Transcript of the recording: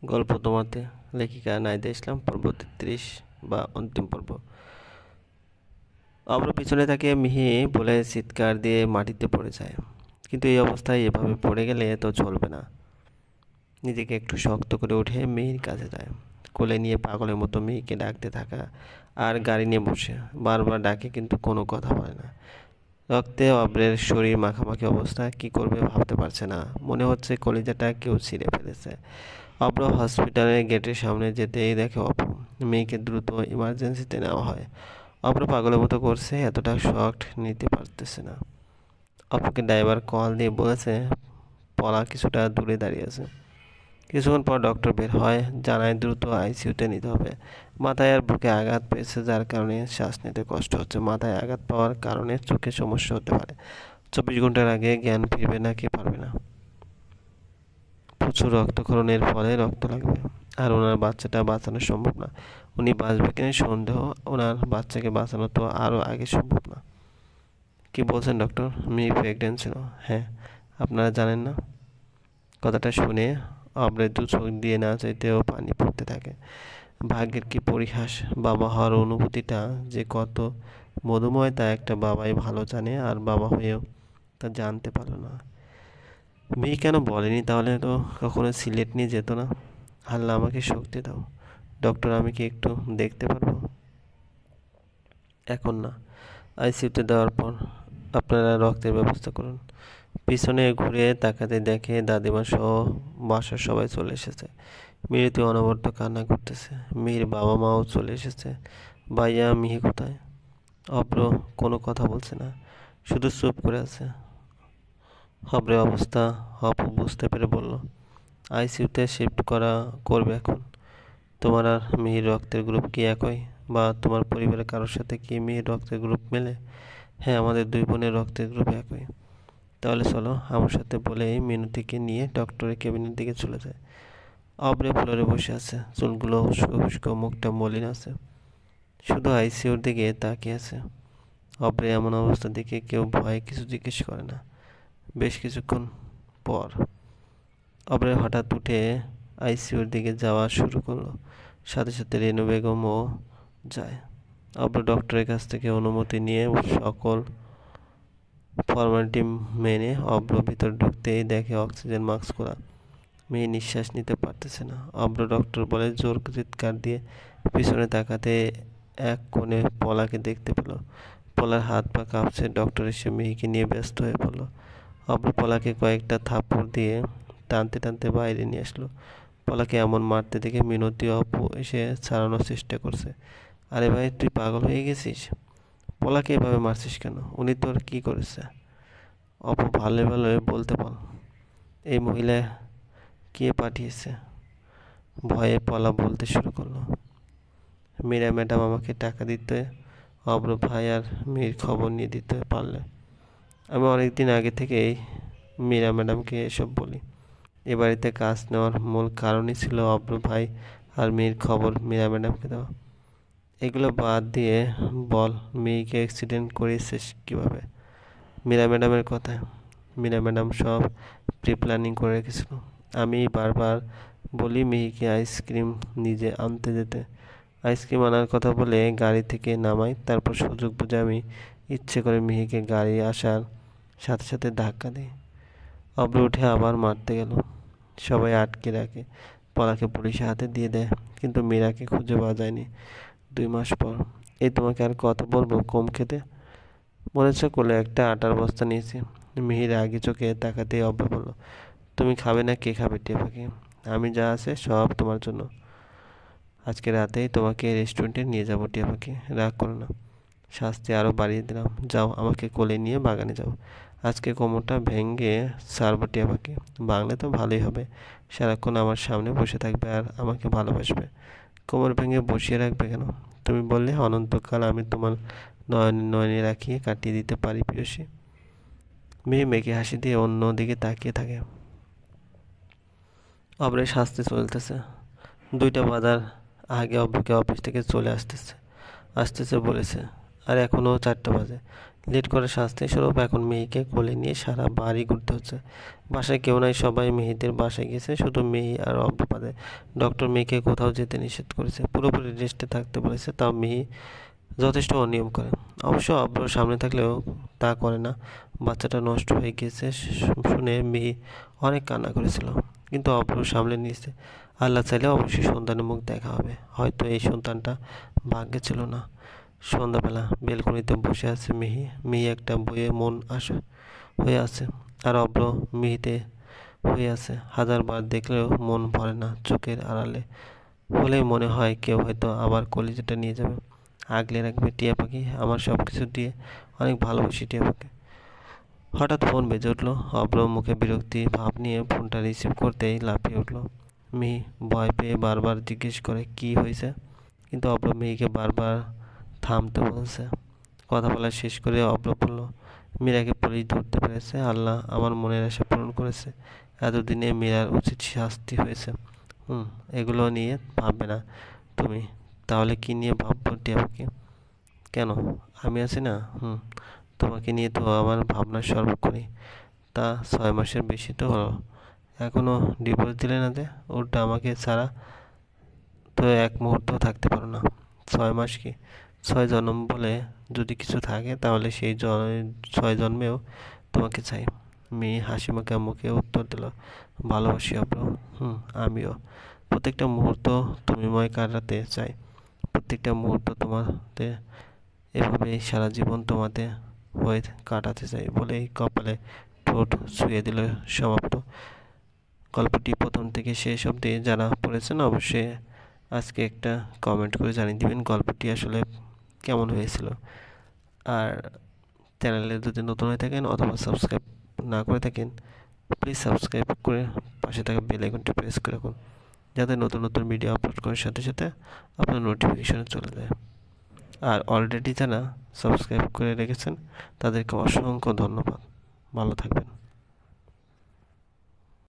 গল্প তোমাতে লেখিকা নাইদা ইসলাম পর্ব 33 বা অন্তিম পর্ব। অব্র পিছনে তাকে মিহি বলে চিৎকার দিয়ে মাটিতে পড়ে যায়। কিন্তু এই অবস্থায় এভাবে পড়ে গেলে তো চলবে না। নিজেকে একটু শক্ত করে উঠে মিহির কাছে যায়। কোলে নিয়ে পাগলের মতো মিহিকে ডাকতে থাকা আর গাড়ি নিয়ে বসে বারবার ডাকে, কিন্তু কোনো কথা বলে না। রক্তে অব্রের শরীর মাখামাখি অবস্থা, কি করবে ভাবতে পারছে না। মনে হচ্ছে কলিজাটা কেউ ছিঁড়ে ফেলেছে। অব্র হসপিটালের গেটের সামনে যেতেই দেখে অপু। মেয়েকে দ্রুত ইমার্জেন্সিতে নেওয়া হয়। অব্র পাগলের মতো করছে, এতটা শক নিতে পারতেছে না। অপুকে ড্রাইভার কল দিয়ে বলেছে পলা কিছুটা দূরে দাঁড়িয়ে আছে। কিছুক্ষণ পর ডক্টর বের হয়, জানায় দ্রুত আইসিইউতে নিতে হবে। মাথায় আর বুকে আঘাত পেয়েছে, যার কারণে শ্বাস নিতে কষ্ট হচ্ছে। মাথায় আঘাত পাওয়ার কারণে চোখে সমস্যা হতে পারে। 24 ঘন্টার আগে জ্ঞান ফিরবে নাকি পারবে না। প্রচুর রক্তক্ষরণের ফলে রক্ত লাগবে, আর ওনার বাচ্চাটা বাঁচানো সম্ভব না। উনি বাঁচবে কিনা সন্দেহ, ওনার বাচ্চাকে বাঁচানো তো আরও আগে সম্ভব না। কি বলছেন ডক্টর? মেয়ে প্রেগনেন্ট ছিল। হ্যাঁ, আপনারা জানেন না? কথাটা শুনে অব্রের দু চোখ দিয়ে না চাইতেও পানি পড়তে থাকে। ভাগ্যের কি পরিহাস! বাবা হওয়ার অনুভূতিটা যে কত মধুময় তা একটা বাবাই ভালো জানে, আর বাবা হয়েও তা জানতে পারলো না। মেয়ে কেন বলেনি? তাহলে তো কখনো সিলেট নিয়ে যেত না। আল্লাহ আমাকে শক্তি দাও। ডক্টর, আমি কি একটু দেখতে পারবো? এখন না, আইসিইউতে দেওয়ার পর আপনারা রক্তের ব্যবস্থা করুন। পিছনে ঘুরে তাকাতে দেখে দাদিমা সহ বাসার সবাই চলে এসেছে। মিহিতে অনবরত কান্না করতেছে। মিহির বাবা মাও চলে এসেছে। ভাইয়া, মিহি কোথায়? অব্র কোনো কথা বলছে না, শুধু চুপ করে আছে। অব্রের অবস্থা অপু বুঝতে পেরে বলল, আইসিইউতে শিফট করবে এখন। তোমার আর মিহির রক্তের গ্রুপ কি একই, বা তোমার পরিবারের কারোর সাথে কি মিহির রক্তের গ্রুপ মেলে? হ্যাঁ, আমাদের দুই বোনের রক্তের গ্রুপ একই। তাহলে চলো আমার সাথে, বলেই মিনতিকে নিয়ে ডক্টরের কেবিনের দিকে চলে যায়। অব্রে ফ্লোরে বসে আছে, চুলগুলো উস্কো উস্কো, মুখটা মলিন আছে, শুধু আইসিইউর দিকে তাকিয়ে আছে। অব্রে এমন অবস্থা দেখে কেউ ভয়ে কিছু জিজ্ঞেস করে না। বেশ কিছুক্ষণ পর অব্রে হঠাৎ উঠে আইসিইউর দিকে যাওয়া শুরু করলো। সাথে সাথে রেনু বেগমও যায়। অব্র ডক্টরের কাছ থেকে অনুমতি নিয়ে সকল ফর্মালিটি মেনে অব্র ভিতর ঢুকতেই দেখে অক্সিজেন মাস্ক খোলা। মেয়ে নিঃশ্বাস নিতে পারতেছে না। অব্র ডক্টর বলে জোর চিৎকার দিয়ে পিছনে তাকাতে এক কোণে পলাকে দেখতে পেল। পলার হাত পা কাঁপছে। ডক্টর এসে মেয়েকে নিয়ে ব্যস্ত হয়ে পড়ল। অব্র পলাকে কয়েকটা থাপ্পড় দিয়ে টানতে টানতে বাইরে নিয়ে আসলো। পলাকে এমন মারতে দেখে মিনতি অপু এসে ছাড়ানোর চেষ্টা করছে। আরে ভাই, তুই পাগল হয়ে গেছিস? পলাকে এভাবে মারছিস কেন? উনি তোর কি করেছে? অপু ভালো ভালো বলতে বল। এই মহিলা কে পাঠিয়েছে? ভয়ে পলা বলতে শুরু করলো, মীরা ম্যাডাম আমাকে টাকা দিতে, অব্র ভাই আর মেয়ের খবর নিয়ে দিতে পারলে। আমি অনেক দিন আগে থেকেই মীরা ম্যাডামকে এসব বলি। এ বাড়িতে কাজ নেওয়ার মূল কারণই ছিল অব্র ভাই আর মেয়ের খবর মীরা ম্যাডামকে দেওয়া। এগুলো বাদ দিয়ে বল, মেয়েকে অ্যাক্সিডেন্ট করিয়েছিস কীভাবে? মীরা ম্যাডামের কথা। মীরা ম্যাডাম সব প্রি প্ল্যানিং করে রেখেছিল। আমি বারবার বলি মেহিকে আইসক্রিম নিজে আনতে যেতে। আইসক্রিম আনার কথা বলে গাড়ি থেকে নামাই, তারপর সুযোগ বুঝে আমি ইচ্ছে করে মিহিকে গাড়ি আসার সাথে সাথে ধাক্কা দিই। অব্র উঠে আবার মারতে গেল। সবাই আটকে রাখে, পলাকে পুলিশের হাতে দিয়ে দেয়, কিন্তু মীরাকে খুঁজে পাওয়া যায়নি। 2 মাস পর। এই তোমাকে আর কত বলবো কম খেতে? মনে হচ্ছে কোলে একটা আটার বস্তা নিয়েছি। মিহির আগে চোখে তাকাতেই অব্র বলল, তুমি খাবে না কে খাবে টিয়া পাখি? আমি যা আছে সব তোমার জন্য। আজকে রাতেই তোমাকে রেস্টুরেন্টে নিয়ে যাবো টিয়া পাখি, রাগ করো না। শাস্তি আরও বাড়িয়ে দিলাম। যাও, আমাকে কোলে নিয়ে বাগানে যাও। আজকে কোমরটা ভেঙে ছাড়বো টিয়া পাখি। বাংলা তো ভালোই হবে। সারাক্ষণ আমার সামনে বসে থাকবে আর আমাকে ভালোবাসবে। কোমর ভেঙে বসিয়ে রাখবে কেন? তুমি বললে অনন্তকাল আমি তোমার নয়নে নয়নে রাখিয়ে কাটিয়ে দিতে পারি প্রিয়সী। মেয়ে মেঘে হাসি দিয়ে অন্য দিকে তাকিয়ে থাকে। অব্রের শাস্তি চলতেছে। 2টা বাজার আগে অব্রকে অফিস থেকে চলে আসতেছে আসতেছে বলেছে, আর এখনও 4টা বাজে। লেট করে শাস্তি স্বরূপ এখন মেহিকে কোলে নিয়ে সারা বাড়ি ঘুরতে হচ্ছে। বাসায় কেউ নাই, সবাই মেহিদের বাসায় গেছে, শুধু মেহি আর অব্র বাদে। ডক্টর মেহিকে কোথাও যেতে নিষেধ করেছে, পুরোপুরি রেস্টে থাকতে বলেছে, তাও মেহি যথেষ্ট অনিয়ম করে। অবশ্য অব্র সামনে থাকলেও তা করে না। বাচ্চাটা নষ্ট হয়ে গেছে শুনে মেহি অনেক কান্না করেছিল, কিন্তু অব্র সামলে নিয়েছে। আল্লাহ চাইলে অবশ্যই সন্তানের মুখ দেখা হবে। হয়তো এই সন্তানটা ভাগ্যে ছিল না। সন্ধ্যাবেলা বেলকনিতে বসে আছে মিহি একটা বইয়ে মন হয়ে আছে, আর অব্র মিহিতে হয়ে আছে। হাজারবার দেখলেও মন ভরে না। চোখের আড়ালে হলেই মনে হয় কেউ হয়তো আবার কলিজাটা নিয়ে যাবে, আগলে রাখবে। টিয়া পাখি, আমার সব কিছু দিয়ে অনেক ভালোবাসি টিয়া পাখি। হঠাৎ ফোন বেজে উঠলো। অব্র মুখে বিরক্তি ভাব নিয়ে ফোনটা রিসিভ করতেই লাফিয়ে উঠলো। মিহি ভয় পেয়ে বারবার জিজ্ঞেস করে কি হয়েছে, কিন্তু অব্র মিহিকে বারবার থামতে বলছে। কথা বলা শেষ করে অব্র বলল, মীরাকে পুলিশ ধরতে পেরেছে। আল্লাহ আমার মনের আশা পূরণ করেছে। এতদিনে মীরার উচিত শাস্তি হয়েছে। এগুলো নিয়ে ভাববে না তুমি। তাহলে কি নিয়ে ভাববো টিয়া পাখি? কেন, আমি আছি না? তোমাকে নিয়ে তো আমার ভাবনার সর্বক্ষণই। তা 6 মাসের বেশি তো হলো, এখনো ডিভোর্স দিলে না? উল্টা আমাকে ছাড়া তো এক মুহূর্ত থাকতে পারো না। 6 মাস কি, 6 জন্ম বলে যদি কিছু থাকে তাহলে সেই 6 জন্মেও তোমাকে চাই। মেয়ে হাসি মাখা মুখে উত্তর দিল, ভালোবাসি অব্র। আমিও। প্রত্যেকটা মুহূর্ত তুমিময় কাটাতে চাই, প্রত্যেকটা মুহূর্ত তোমাতে এভাবেই সারা জীবন তোমাতে হয়ে কাটাতে চাই বলেই কপালে ঠোঁট ছুঁয়ে দিল। সমাপ্ত। গল্পটি প্রথম থেকে শেষ অবধি যারা পড়েছেন অবশ্যই আজকে একটা কমেন্ট করে জানিয়ে দিবেন গল্পটি আসলে কেমন হয়েছিল। আর চ্যানেলে যদি নতুন হয়ে থাকেন অথবা সাবস্ক্রাইব না করে থাকেন, প্লিজ সাবস্ক্রাইব করে পাশে থাকা বেল আইকনটি প্রেস করে রাখুন, যাতে নতুন নতুন ভিডিও আপলোড করার সাথে সাথে আপনার নোটিফিকেশনে চলে যায়। আর অলরেডি যারা সাবস্ক্রাইব করে রেখেছেন তাদেরকে অসংখ্য ধন্যবাদ। ভালো থাকবেন।